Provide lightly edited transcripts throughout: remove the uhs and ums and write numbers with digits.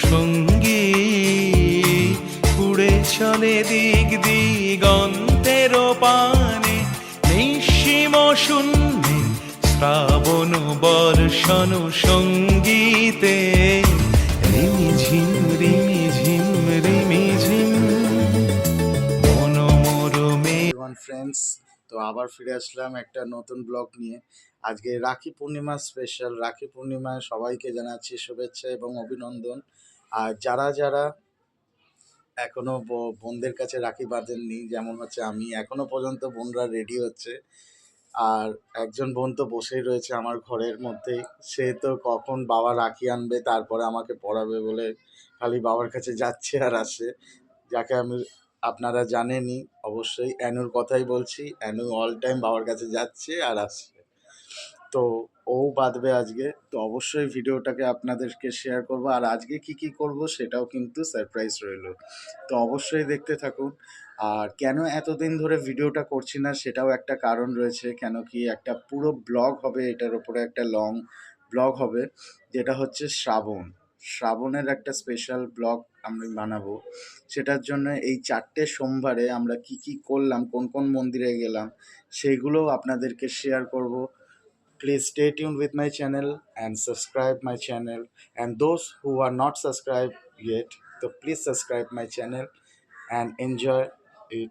সঙ্গী উড়ে চলে দিক দিগন্তের পানে নিঃসীম শূন্যে শ্রাবণ বর্ষণ সঙ্গীতে রিমিঝিম রিমিঝিম রিমিঝিম মনোমরমে। ফ্রেন্ডস, তো আবার ফিরে আসলাম একটা নতুন ব্লগ নিয়ে। আজকে রাখি পূর্ণিমা স্পেশাল। রাখি পূর্ণিমায় সবাইকে জানাচ্ছি শুভেচ্ছা এবং অভিনন্দন। আর যারা যারা এখনো বোনদের কাছে রাখি বাঁধেননি, যেমন হচ্ছে আমি, এখনো পর্যন্ত বোনরা রেডি হচ্ছে। আর একজন বোন তো বসেই রয়েছে আমার ঘরের মধ্যেই, সে তো কখন বাবা রাখি আনবে তারপরে আমাকে পড়াবে বলে খালি বাবার কাছে যাচ্ছে আর আসে। যাকে আমি, আপনারা জানেনই অবশ্যই, অ্যানুর কথাই বলছি। অ্যানু অল টাইম বাবার কাছে যাচ্ছে আর আসছে, তো ও বাঁধবে আজকে। তো অবশ্যই ভিডিওটাকে আপনাদেরকে শেয়ার করব, আর আজকে কি কি করব সেটাও কিন্তু সারপ্রাইজ রইল, তো অবশ্যই দেখতে থাকুন। আর কেন এতদিন ধরে ভিডিওটা করছি না সেটাও একটা কারণ রয়েছে, কেন কি একটা পুরো ব্লগ হবে এটার উপরে, একটা লং ব্লগ হবে, যেটা হচ্ছে শ্রাবণের একটা স্পেশাল ব্লগ আমি বানাবো। সেটার জন্য এই 4টে সোমবারে আমরা কি কি করলাম, কোন কোন মন্দিরে গেলাম, সেইগুলোও আপনাদেরকে শেয়ার করব। Please stay tuned with my channel and subscribe my channel, and those who are not subscribed yet, so please subscribe my channel and enjoy it.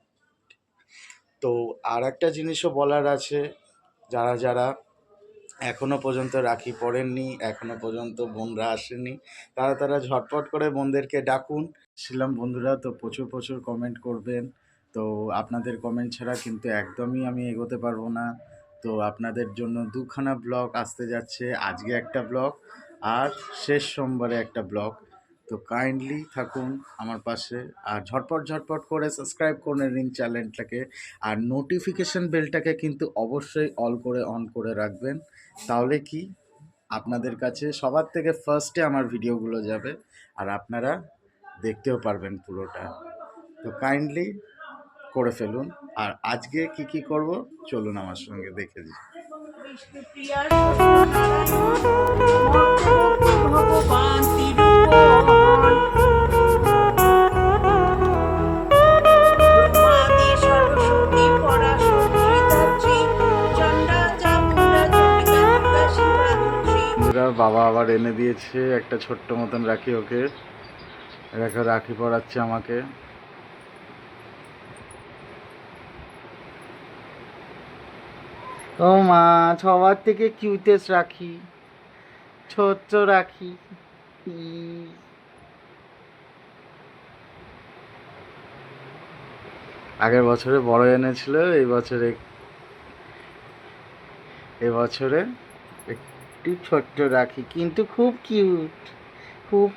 তো আর একটা জিনিসও বলার আছে, যারা যারা এখনো পর্যন্ত রাখি পড়েননি, এখনো পর্যন্ত বোনরা আসেনি, তারা ঝটপট করে বোনদেরকে ডাকুন। ছিলাম বন্ধুরা, তো প্রচুর প্রচুর কমেন্ট করবেন। তো আপনাদের কমেন্ট ছাড়া কিন্তু একদমই আমি এগোতে পারবো না। তো আপনাদের জন্য দুখানা ব্লগ আসতে যাচ্ছে, আজকে একটা ব্লগ আর শেষ সোমবারে একটা ব্লগ। তো কাইন্ডলি থাকুন আমার পাশে, আর ঝটপট করে সাবস্ক্রাইব করে নিন চ্যানেলটাকে, আর নোটিফিকেশন বেলটাকে কিন্তু অবশ্যই অন করে রাখবেন। তাহলে কি আপনাদের কাছে সবার থেকে ফার্স্টে আমার ভিডিওগুলো যাবে, আর আপনারা দেখতেও পারবেন পুরোটা। তো কাইন্ডলি করে ফেলুন। আর আজকে কি কি করব চলুন আমার সঙ্গে দেখে দিই। বাবা আবার এনে দিয়েছে একটা ছোট্ট মতন রাখি, ওকে রাখি পরাচ্ছে আমাকে। ও মা, সবার থেকে কিউটেস্ট রাখি, ছোট্ট রাখি। আগের বছরে বড় এনেছিল, এই বছরে একটি ছোট্ট রাখি, কিন্তু খুব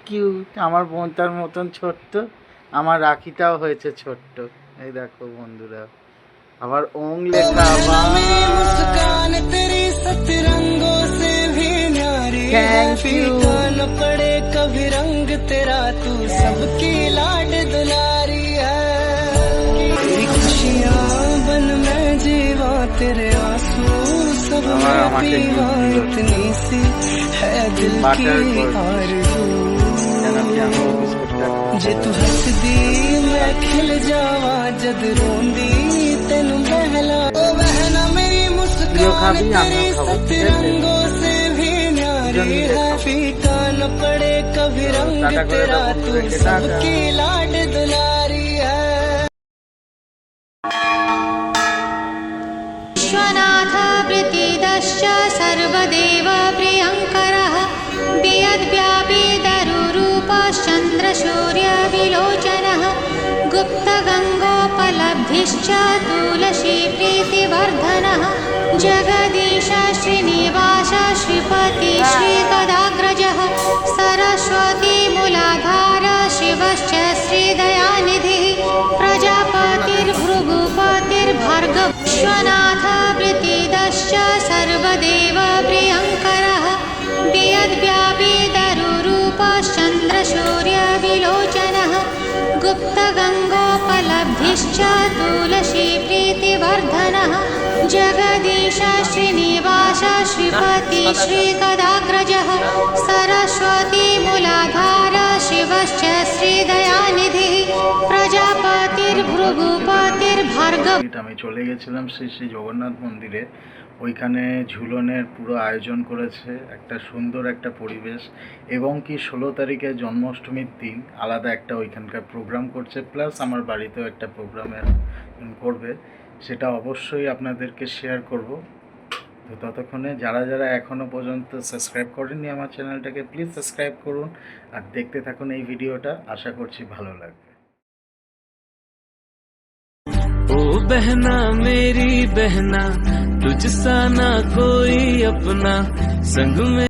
কিউট। আমার বোনটার মতন ছোট্ট, আমার রাখিটাও হয়েছে ছোট্ট। এই দেখো বন্ধুরা, আবার ওং লেখা। Thank you. न पड़े कभी रंग तेरा, तू सबकी लाड दुलारी है। तेरी खुशियाँ बन मैं जीवा, तेरे आंसू सब मैं पीवा, इतनी सी है दिल की आरज़ू। जे तू हंस दी मैं खिल जावा, जद रोंदी तेनू बहला। ओ बहना मेरी मुस्कान तेरी सतरंगों से भी न्यारी है। फीका न पड़े कभी रंग तेरा, तू सबकी लाड दुलारी है। विश्वनाथ वृत्तिदश्च सर्वदेव प्रियङ्करः, वियद्व्यापी दरुरूपश्चन्द्रसूर्यविलोचनः, गुप्तगङ्गोपलब्धिश्च तुलसी प्रीतिवर्धनः, जगदीश श्रीनिवास श्रीपति श्रीगदाग्रजः, सरस्वती मूलाधार शिवश्च श्रीदयानिधिः, प्रजापतिर्भृगुपतिर्भर्गः, विश्वनाथ वृत्तिदश्च सर्वदेव प्रियङ्करः, वियद्व्यापी दरुरूपश्चन्द्रसूर्यविलोचनः, गुप्तगङ्गोपलब्धिश्च तुलसी प्रीतिवर्धनः, जगदीश श्रीनिवास श्रीपति श्रीगदाग्रजः, सरस्वती मूलाधार शिव ভার্গব আমি চলে গেছিলাম শ্রী শ্রী জগন্নাথ মন্দিরে। ওইখানে ঝুলনের পুরো আয়োজন করেছে, একটা সুন্দর একটা পরিবেশ, এবং কি 16 তারিখে জন্মাষ্টমীর দিন আলাদা একটা ওইখানকার প্রোগ্রাম করছে, প্লাস আমার বাড়িতেও একটা প্রোগ্রামের করবে, সেটা অবশ্যই আপনাদেরকে শেয়ার করব। তো ততক্ষণে যারা যারা এখনও পর্যন্ত সাবস্ক্রাইব করেননি আমার চ্যানেলটাকে, প্লিজ সাবস্ক্রাইব করুন আর দেখতে থাকুন এই ভিডিওটা, আশা করছি ভালো লাগবে। ओ बहना मेरी बहना, तुझसा ना कोई अपना, संग में